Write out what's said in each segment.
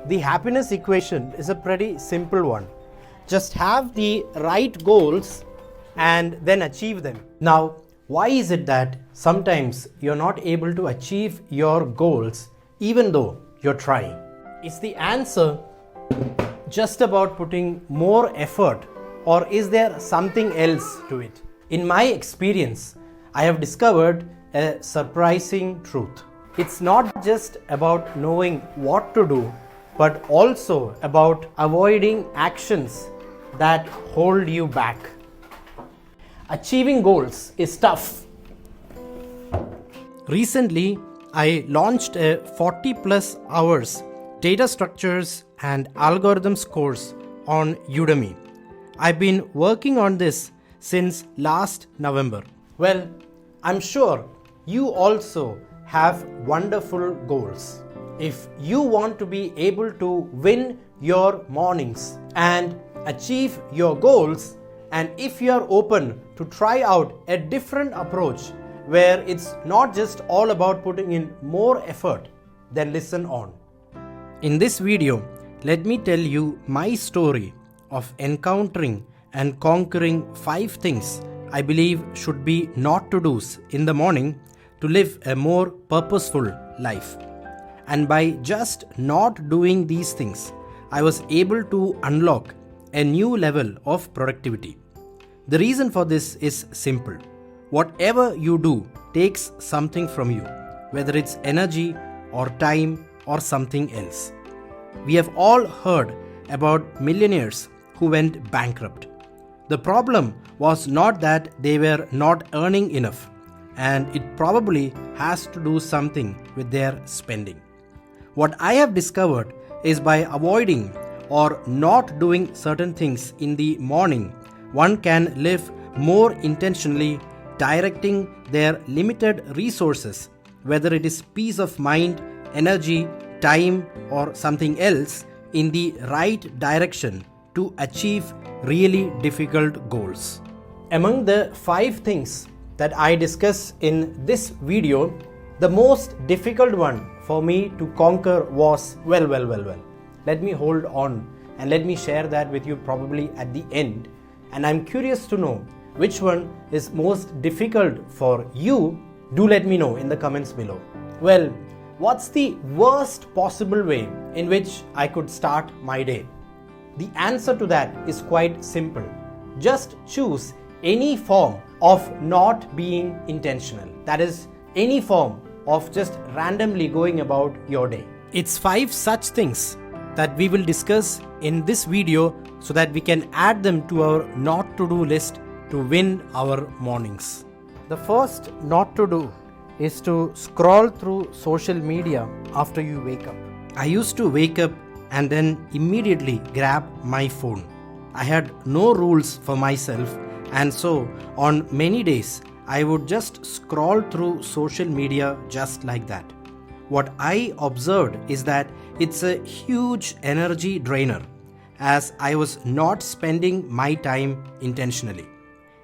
The happiness equation is a pretty simple one. Just have the right goals and then achieve them. Now, why is it that sometimes you're not able to achieve your goals even though you're trying? Is the answer just about putting more effort, or is there something else to it? In my experience, I have discovered a surprising truth. It's not just about knowing what to do, but also about avoiding actions that hold you back. Achieving goals is tough. Recently, I launched a 40 plus hours data structures and algorithms course on Udemy. I've been working on this since last November. Well, I'm sure you also have wonderful goals. If you want to be able to win your mornings and achieve your goals, and if you are open to try out a different approach where it's not just all about putting in more effort, then listen on. In this video, let me tell you my story of encountering and conquering 5 things I believe should be not to do's in the morning to live a more purposeful life. And by just not doing these things, I was able to unlock a new level of productivity. The reason for this is simple. Whatever you do takes something from you, whether it's energy or time or something else. We have all heard about millionaires who went bankrupt. The problem was not that they were not earning enough, and it probably has to do something with their spending. What I have discovered is by avoiding or not doing certain things in the morning, one can live more intentionally, directing their limited resources, whether it is peace of mind, energy, time, or something else, in the right direction to achieve really difficult goals. Among the 5 things that I discuss in this video, the most difficult one for me to conquer was well. Let me hold on and let me share that with you probably at the end. And I'm curious to know which one is most difficult for you. Do let me know in the comments below. Well, what's the worst possible way in which I could start my day? The answer to that is quite simple. Just choose any form of not being intentional. That is, any form of just randomly going about your day. It's 5 such things that we will discuss in this video so that we can add them to our not to do list to win our mornings. The first not to do is to scroll through social media after you wake up. I used to wake up and then immediately grab my phone. I had no rules for myself, and so on many days I would just scroll through social media just like that. What I observed is that it's a huge energy drainer, as I was not spending my time intentionally.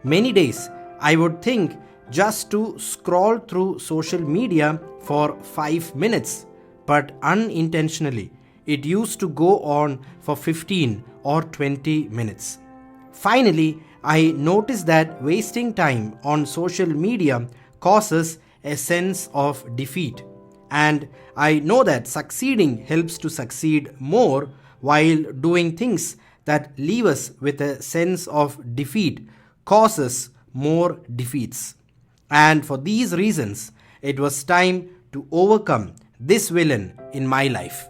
Many days I would think just to scroll through social media for 5 minutes, but unintentionally it used to go on for 15 or 20 minutes. Finally, I noticed that wasting time on social media causes a sense of defeat. And I know that succeeding helps to succeed more, while doing things that leave us with a sense of defeat causes more defeats. And for these reasons, it was time to overcome this villain in my life.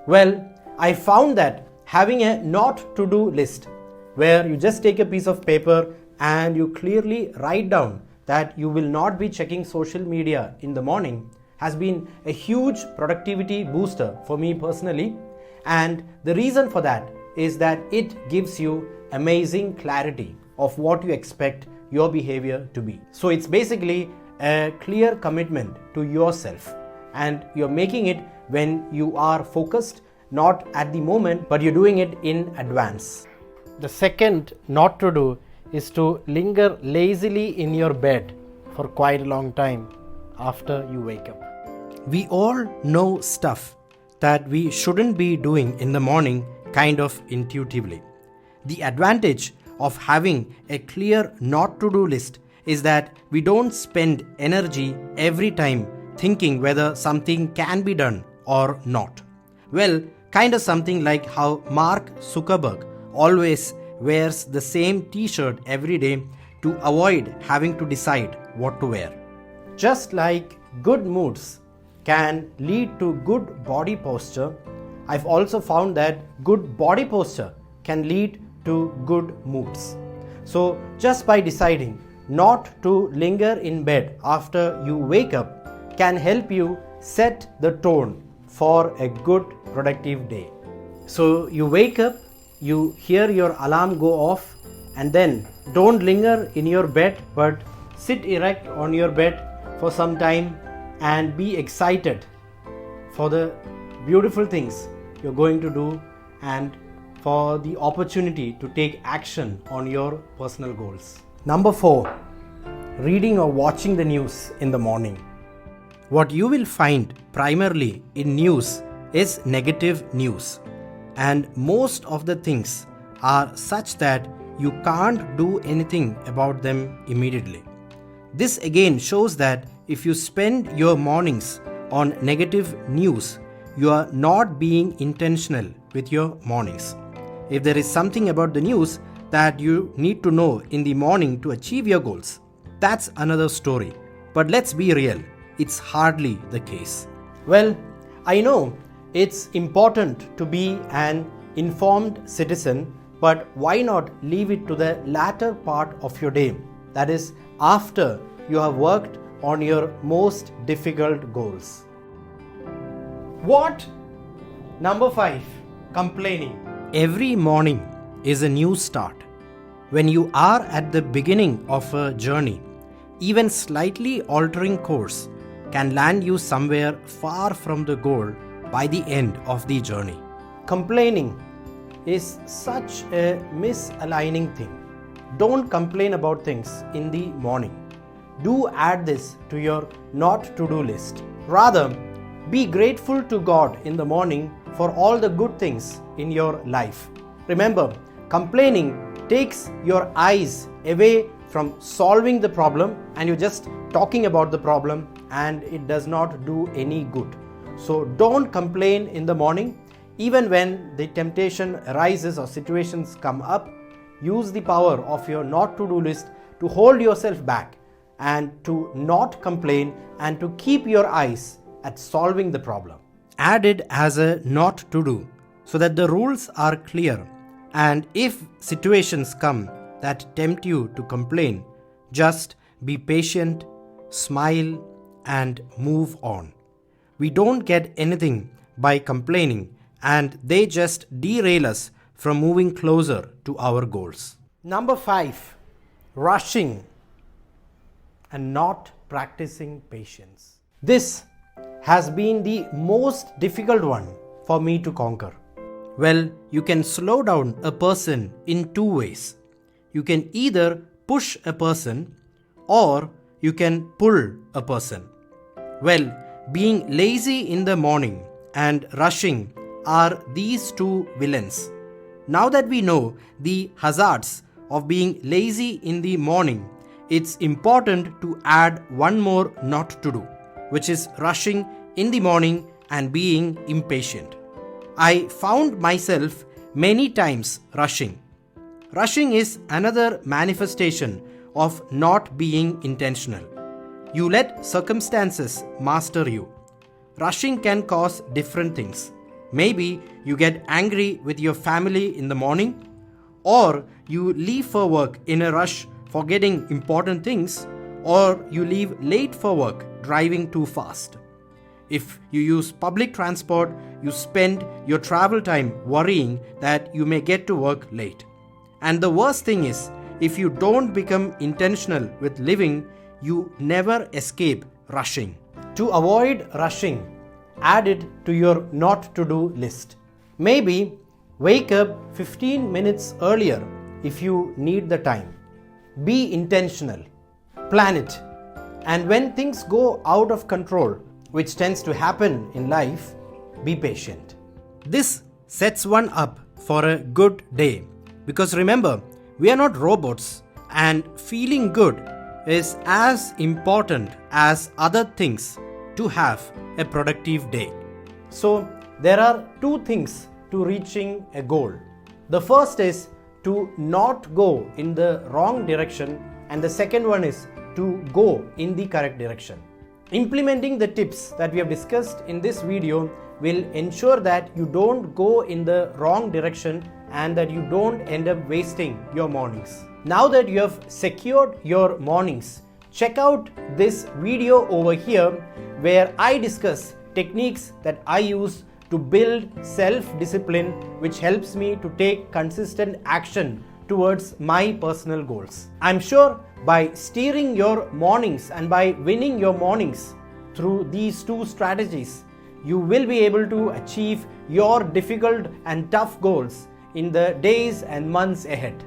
Well, I found that having a not to do list where you just take a piece of paper and you clearly write down that you will not be checking social media in the morning has been a huge productivity booster for me personally. And the reason for that is that it gives you amazing clarity of what you expect your behavior to be. So it's basically a clear commitment to yourself, and you're making it when you are focused, not at the moment, but you're doing it in advance. The second not to do is to linger lazily in your bed for quite a long time after you wake up. We all know stuff that we shouldn't be doing in the morning kind of intuitively. The advantage of having a clear not to do list is that we don't spend energy every time thinking whether something can be done or not. Well, kind of something like how Mark Zuckerberg always wears the same t-shirt every day to avoid having to decide what to wear. Just like good moods can lead to good body posture, I've also found that good body posture can lead to good moods. So just by deciding not to linger in bed after you wake up can help you set the tone for a good productive day. So you wake up, you hear your alarm go off, and then don't linger in your bed but sit erect on your bed for some time and be excited for the beautiful things you're going to do and for the opportunity to take action on your personal goals. Number 4, reading or watching the news in the morning. What you will find primarily in news is negative news, and most of the things are such that you can't do anything about them immediately. This again shows that if you spend your mornings on negative news, you are not being intentional with your mornings. If there is something about the news that you need to know in the morning to achieve your goals, that's another story. But let's be real, it's hardly the case. Well, I know it's important to be an informed citizen, but why not leave it to the latter part of your day? That is, after you have worked on your most difficult goals. What? Number 5, complaining. Every morning is a new start. When you are at the beginning of a journey, even slightly altering course can land you somewhere far from the goal by the end of the journey. Complaining is such a misaligning thing. Don't complain about things in the morning. Do add this to your not to do list. Rather, be grateful to God in the morning for all the good things in your life. Remember, complaining takes your eyes away from solving the problem and you're just talking about the problem, and it does not do any good. So don't complain in the morning. Even when the temptation arises or situations come up, use the power of your not to do list to hold yourself back and to not complain and to keep your eyes at solving the problem. Add it as a not to do so that the rules are clear, and if situations come that tempt you to complain, just be patient, smile, and move on. We don't get anything by complaining, and they just derail us from moving closer to our goals. Number 5, rushing and not practicing patience. This has been the most difficult one for me to conquer. Well, you can slow down a person in 2 ways. You can either push a person or you can pull a person. Well, being lazy in the morning and rushing are these 2 villains. Now that we know the hazards of being lazy in the morning, it's important to add one more not to do, which is rushing in the morning and being impatient. I found myself many times rushing. Rushing is another manifestation of not being intentional. You let circumstances master you. Rushing can cause different things. Maybe you get angry with your family in the morning, or you leave for work in a rush forgetting important things, or you leave late for work driving too fast. If you use public transport, you spend your travel time worrying that you may get to work late. And the worst thing is, if you don't become intentional with living, you never escape rushing. To avoid rushing, add it to your not to do list. Maybe wake up 15 minutes earlier if you need the time. Be intentional. Plan it. And when things go out of control, which tends to happen in life, be patient. This sets one up for a good day, because remember, we are not robots, and feeling good is as important as other things to have a productive day. So there are two things to reaching a goal. The first is to not go in the wrong direction, and the second one is to go in the correct direction. Implementing the tips that we have discussed in this video will ensure that you don't go in the wrong direction and that you don't end up wasting your mornings. Now that you have secured your mornings, check out this video over here where I discuss techniques that I use to build self-discipline, which helps me to take consistent action towards my personal goals. I'm sure by steering your mornings and by winning your mornings through these two strategies, you will be able to achieve your difficult and tough goals in the days and months ahead.